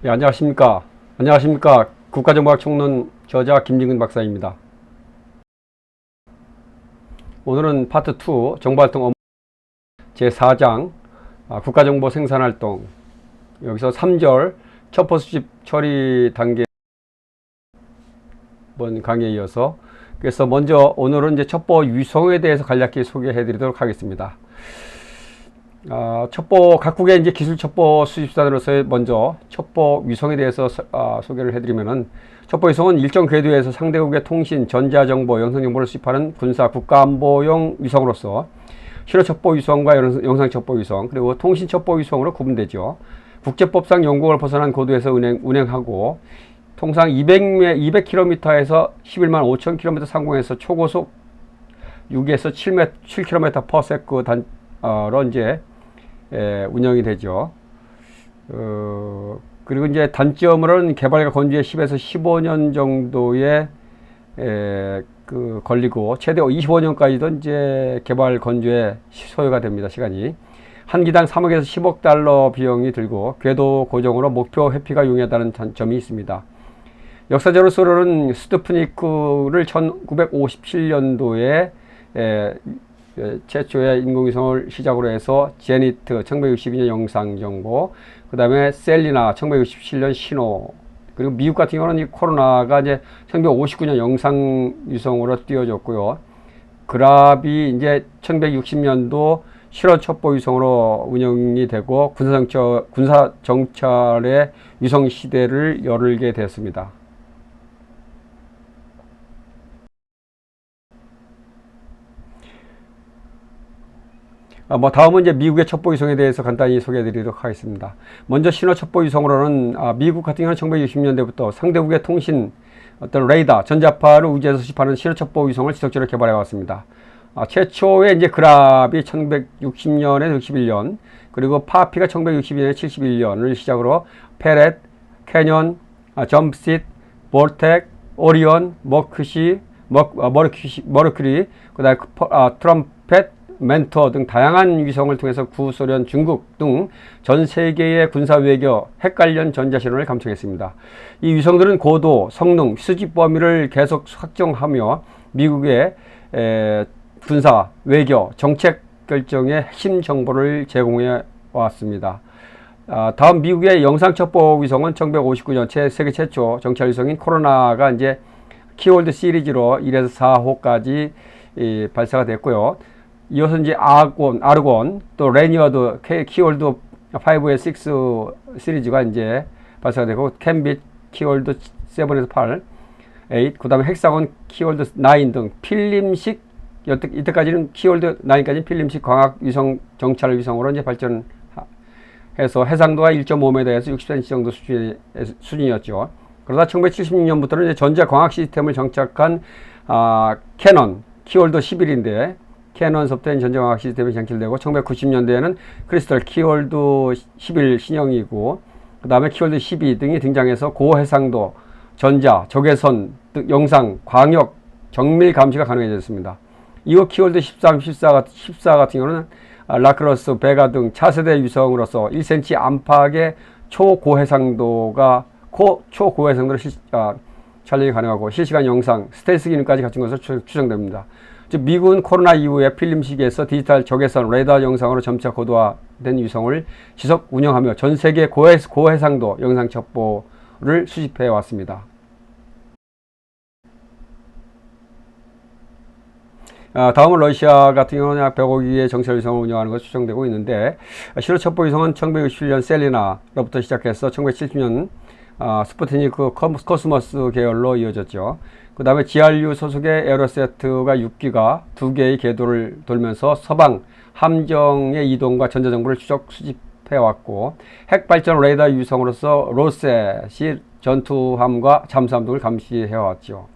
예, 안녕하십니까. 안녕하십니까. 국가정보학 총론 저자 김진근 박사입니다. 오늘은 파트 2 정보활동 업무 제4장 국가정보 생산활동, 여기서 3절 첩보 수집 처리 단계 번 강의에 이어서, 그래서 먼저 오늘은 이제 첩보 유성에 대해서 간략히 소개해 드리도록 하겠습니다. 첩보 각국의 이제 기술 첩보 수집사들로서의 먼저 첩보 위성에 대해서 소개를 해드리면은, 첩보 위성은 일정 궤도에서 상대국의 통신, 전자정보, 영상정보를 수집하는 군사 국가안보용 위성으로서 신호첩보 위성과 영상첩보 위성, 그리고 통신첩보 위성으로 구분되죠. 국제법상 영국을 벗어난 고도에서 운행하고 통상 200km에서 11만 5천 km 상공에서 초고속 6에서 7km/s 단로 이제 운영이 되죠. 그리고 이제 단점으로는 개발과 건조에 10에서 15년 정도의 걸리고, 최대 25년까지도 이제 개발 건조에 소요가 됩니다. 시간이 한 기당 3억에서 10억 달러 비용이 들고, 궤도 고정으로 목표 회피가 용이하다는 점이 있습니다. 역사적으로는 스푸트니크를 1957년도에 최초의 인공위성을 시작으로 해서 제니트 1962년 영상정보, 그 다음에 셀리나 1967년 신호, 그리고 미국 같은 경우는 이 코로나가 이제 1959년 영상위성으로 띄워졌고요. 그랍이 이제 1960년도 실어첩보위성으로 운영이 되고 군사정찰의 위성 시대를 열게 되었습니다. 다음은 이제 미국의 첩보위성에 대해서 간단히 소개해 드리도록 하겠습니다. 먼저 신호첩보위성으로는 미국 같은 경우는 1960년대부터 상대국의 통신, 어떤 레이더, 전자파를 우주에서 수집하는 신호첩보위성을 지속적으로 개발해 왔습니다. 최초의 이제 그랍이 1960년에 61년, 그리고 파피가 1962년에 71년을 시작으로 페렛, 캐년, 점프싯, 볼텍, 오리온, 머큐리, 그다음에 트럼펫, 멘토 등 다양한 위성을 통해서 구소련, 중국 등 전 세계의 군사 외교, 핵 관련 전자신호를 감청했습니다. 이 위성들은 고도, 성능, 수집 범위를 계속 확정하며 미국의 군사, 외교, 정책 결정의 핵심 정보를 제공해 왔습니다. 다음 미국의 영상첩보 위성은 1959년 세계 최초 정찰 위성인 코로나가 이제 키월드 시리즈로 1에서 4호까지 발사가 됐고요. 이어서 이제 아르곤, 또 레니어드, 키월드 5에서 6 시리즈가 이제 발사가 되고, 캠빗, 키월드 7에서 8, 8, 그 다음에 헥사곤, 키월드 9 등 필름식, 이때까지는 키월드 9까지는 필름식 광학 위성 정찰 위성으로 이제 발전해서 해상도가 1.5m에서 60cm 정도 수준이었죠. 그러다 1976년부터는 이제 전자 광학 시스템을 정착한 캐논, 키월드 11인데, 캐논서부터 전자광학 시스템이 장치되고, 1990년대에는 크리스털 키월드 11 신형이고, 그 다음에 키월드 12 등이 등장해서 고해상도, 전자, 적외선, 영상, 광역, 정밀 감시가 가능해졌습니다. 이후 키월드 13, 14 같은 경우는 라크로스, 베가 등 차세대 위성으로서 1cm 안팎의 초고해상도를 촬영이 가능하고, 실시간 영상, 스텔스 기능까지 갖춘 것으로 추정됩니다. 즉 미국은 코로나 이후에 필름식에서 디지털 적외선 레이더 영상으로 점차 고도화된 위성을 지속 운영하며 전 세계 고해상도 영상 첩보를 수집해 왔습니다. 다음은 러시아 같은 경우는 약 100억 의 정찰 위성을 운영하는 것으로 추정되고 있는데, 신호첩보 위성은 1961년 셀리나로부터 시작해서 1970년 스푸트니크 코스모스 계열로 이어졌죠. 그 다음에 GRU 소속의 에어로세트가 6기가 2개의 궤도를 돌면서 서방 함정의 이동과 전자정보를 수집해왔고, 핵발전 레이더 위성으로서 로셋이 전투함과 잠수함 등을 감시해왔죠.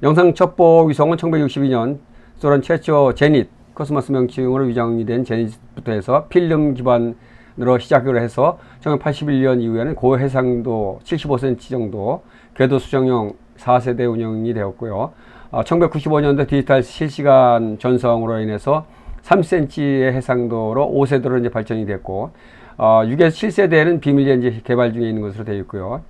영상첩보 위성은 1962년 소련 최초 제닛, 코스모스 명칭으로 위장이 된 제닛부터 해서 필름 기반으로 시작을 해서 1981년 이후에는 고해상도 75cm 정도 궤도 수정용 4세대 운영이 되었고요. 1995년도 디지털 실시간 전성으로 인해서 3cm의 해상도로 5세대로 이제 발전이 됐고, 6에서 7세대에는 비밀리에 이제 개발 중에 있는 것으로 되어 있고요.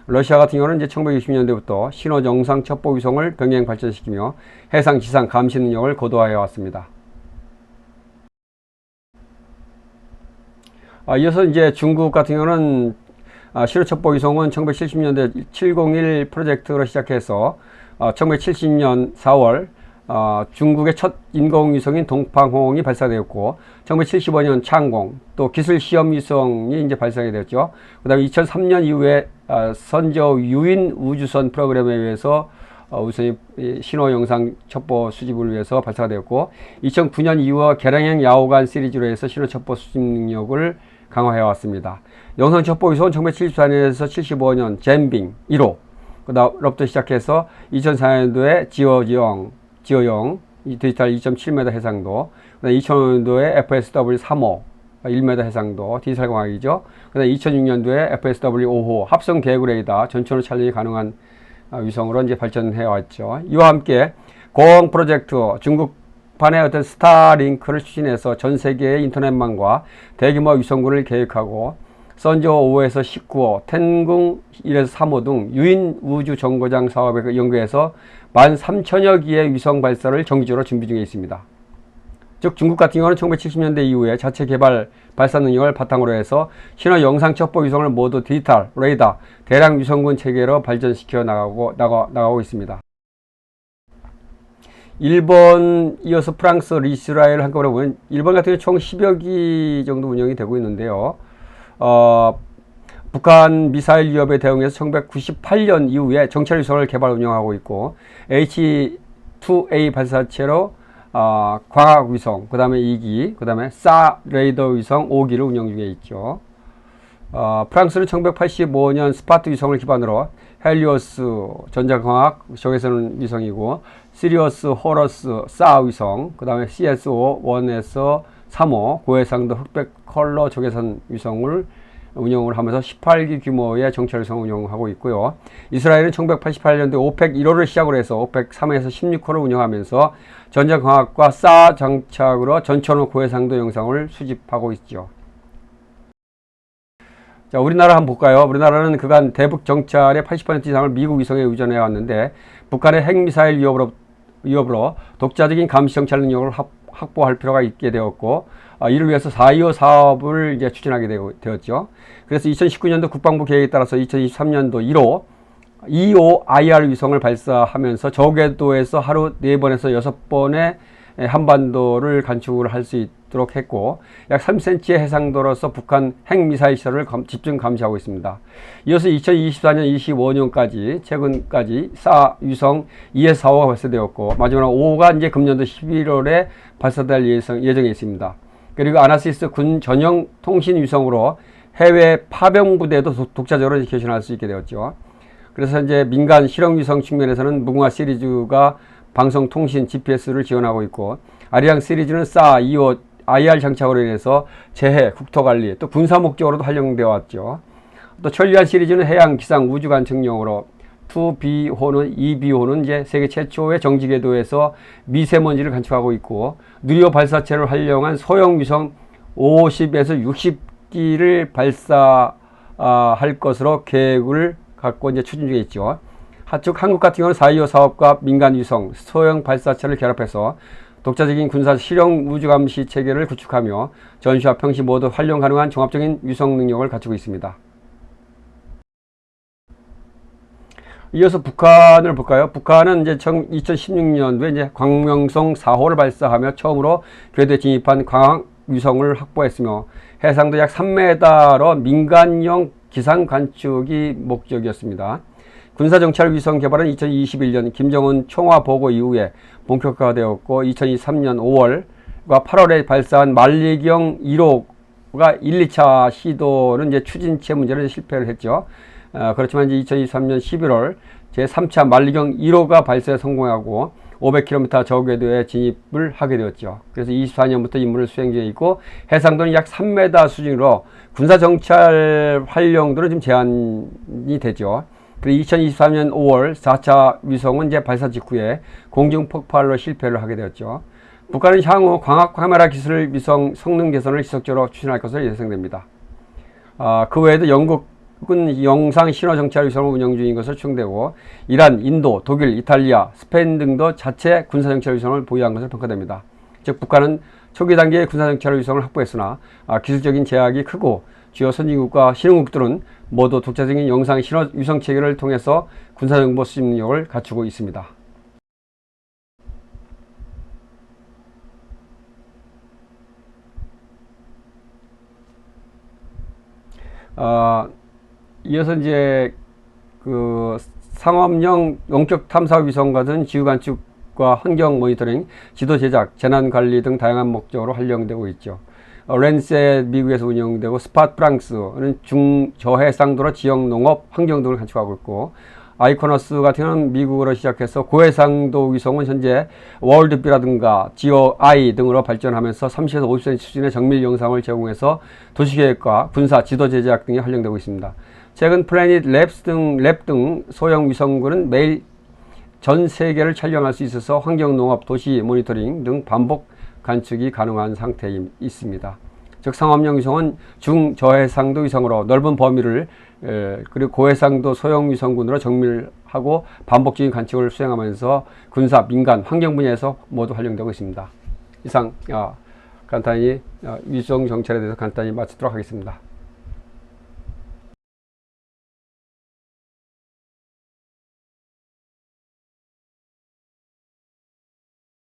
러시아 같은 경우는 이제 1960년대부터 신호 영상 첩보 위성을 병행 발전시키며 해상 지상 감시 능력을 고도화해 왔습니다. 이어서 이제 중국 같은 경우는 신호 첩보 위성은 1970년대 701 프로젝트로 시작해서 1970년 4월 중국의 첫 인공위성인 동팡홍이 발사되었고 1975년 창공 또 기술 시험 위성이 이제 발사가 되었죠. 그다음에 2003년 이후에 선저 유인 우주선 프로그램에 의해서 우선이 신호 영상 첩보 수집을 위해서 발사가 되었고 2009년 이후 계량형 야후간 시리즈로 해서 신호 첩보 수집 능력을 강화해 왔습니다. 영상 첩보 위성은 1974년에서 75년 젠빙 1호 그다음부터 시작해서 2004년도에 지어영 디지털 2.7m 해상도, 그다음 2005년도에 FSW 3호 1m 해상도 디지털 광학이죠. 그다음 2006년도에 FSW 5호 합성 계획 레이더 전천후 촬영이 가능한 위성으로 이제 발전해 왔죠. 이와 함께 공항 프로젝트 중국판의 어떤 스타링크를 추진해서 전 세계의 인터넷망과 대규모 위성군을 계획하고 선저 5에서 19호, 텐궁 1에서 3호 등 유인 우주 정거장 사업에 연계해서 13,000여 기의 위성 발사를 정기적으로 준비 중에 있습니다. 즉 중국 같은 경우는 1970년대 이후에 자체 개발 발사 능력을 바탕으로 해서 신호 영상 첩보 위성을 모두 디지털, 레이더, 대량 위성군 체계로 발전시켜 나가고 있습니다. 일본 이어서 프랑스, 이스라엘 한꺼번에 보면 일본 같은 경우 총 10여 기 정도 운영이 되고 있는데요. 북한 미사일 위협에 대응해서 1998년 이후에 정찰 위성을 개발 운영하고 있고 H-2A 발사체로 광학 위성, 그 다음에 2기, 그 다음에 사 레이더 위성 5기를 운영 중에 있죠. 프랑스는 1985년 스파트 위성을 기반으로 헬리오스 전자광학 적외선 위성이고 시리어스 호러스 사 위성, 그 다음에 CSO 1에서 3호 고해상도 흑백 컬러 적외선 위성을 운영을 하면서 18기 규모의 정찰 위성을 운영하고 있고요. 이스라엘은 1988년도에 오펙 1호를 시작으로 해서 오펙 3에서 16호를 운영하면서 전자광학과 사 장착으로 전천후 고해상도 영상을 수집하고 있죠. 자, 우리나라 한번 볼까요? 우리나라는 그간 대북 정찰의 80% 이상을 미국 위성에 의존해 왔는데 북한의 핵미사일 위협으로 독자적인 감시 정찰 능력을 확보할 필요가 있게 되었고 이를 위해서 4.25 사업을 이제 추진하게 되었죠. 그래서 2019년도 국방부 계획에 따라서 2023년도 1호 2호 IR 위성을 발사하면서 저궤도에서 하루 4번에서 6번의 한반도를 간축을 할 수 있도록 했고 약 3cm의 해상도로서 북한 핵미사일 시설을 집중 감시하고 있습니다. 이어서 2024년 25년까지 최근까지 사 위성 2에서 4호가 발사되었고 마지막으로 5호가 이제 금년도 11월에 발사될 예정에 있습니다. 그리고 아나시스 군 전용 통신 위성으로 해외 파병 부대도 독자적으로 개신할 수 있게 되었죠. 그래서 현재 민간 실용 위성 측면에서는 무궁화 시리즈가 방송 통신 GPS를 지원하고 있고 아리랑 시리즈는 사 2호 IR 장착으로 인해서 재해, 국토관리 또 군사 목적으로도 활용되어 왔죠. 또 천리안 시리즈는 해양 기상 우주 관측용으로 2B호는 2B호는 이제 세계 최초의 정지 궤도에서 미세먼지를 관측하고 있고 누리호 발사체를 활용한 소형 위성 50에서 60기를 발사할 것으로 계획을 갖고 이제 추진 중에 있죠. 하측 한국 같은 경우는 4.25 사업과 민간 위성, 소형 발사체를 결합해서 독자적인 군사 실용 우주 감시 체계를 구축하며 전시와 평시 모두 활용 가능한 종합적인 위성 능력을 갖추고 있습니다. 이어서 북한을 볼까요? 북한은 이제 2016년도에 이제 광명성 4호를 발사하며 처음으로 궤도에 진입한 광학 위성을 확보했으며 해상도 약 3m로 민간용 기상 관측이 목적이었습니다. 군사정찰 위성 개발은 2021년 김정은 총화 보고 이후에 본격화되었고 2023년 5월과 8월에 발사한 만리경 1호가 1, 2차 시도는 이제 추진체 문제로 실패를 했죠. 그렇지만 이제 2023년 11월 제3차 만리경 1호가 발사에 성공하고 500km 저궤도에 진입을 하게 되었죠. 그래서 24년부터 임무를 수행 중에 있고 해상도는 약 3m 수준으로 군사정찰 활용도는 좀 제한이 되죠. 그리고 2023년 5월 4차 위성은 이제 발사 직후에 공중 폭발로 실패를 하게 되었죠. 북한은 향후 광학 카메라 기술 위성 성능 개선을 지속적으로 추진할 것으로 예상됩니다. 그 외에도 영국은 영상 신호 정찰 위성을 운영 중인 것으로 추정되고 이란, 인도, 독일, 이탈리아, 스페인 등도 자체 군사 정찰 위성을 보유한 것으로 평가됩니다. 즉 북한은 초기 단계의 군사 정찰 위성을 확보했으나 기술적인 제약이 크고 주요 선진국과 신흥국들은 모두 독자적인 영상 신호 위성 체계를 통해서 군사 정보 수집 능력을 갖추고 있습니다. 이어서 이제 그 상업용 영적 탐사 위성과 같은 지구 관측과 환경 모니터링, 지도 제작, 재난 관리 등 다양한 목적으로 활용되고 있죠. 랜셋 미국에서 운영되고 스팟 프랑스는 중저해상도로 지역 농업, 환경 등을 관측하고 있고 아이코너스 같은 경우는 미국으로 시작해서 고해상도 위성은 현재 월드비라든가 GOI 등으로 발전하면서 30에서 50cm 수준의 정밀 영상을 제공해서 도시계획과 군사, 지도 제작 등에 활용되고 있습니다. 최근 플래닛 랩 등 소형 위성군은 매일 전 세계를 촬영할 수 있어서 환경, 농업, 도시 모니터링 등 반복 관측이 가능한 상태에 있습니다. 즉 상업용 위성은 중저해상도 위성으로 넓은 범위를 그리고 고해상도 소형 위성군으로 정밀하고 반복적인 관측을 수행하면서 군사, 민간, 환경 분야에서 모두 활용되고 있습니다. 이상 간단히 위성 정찰에 대해서 간단히 마치도록 하겠습니다.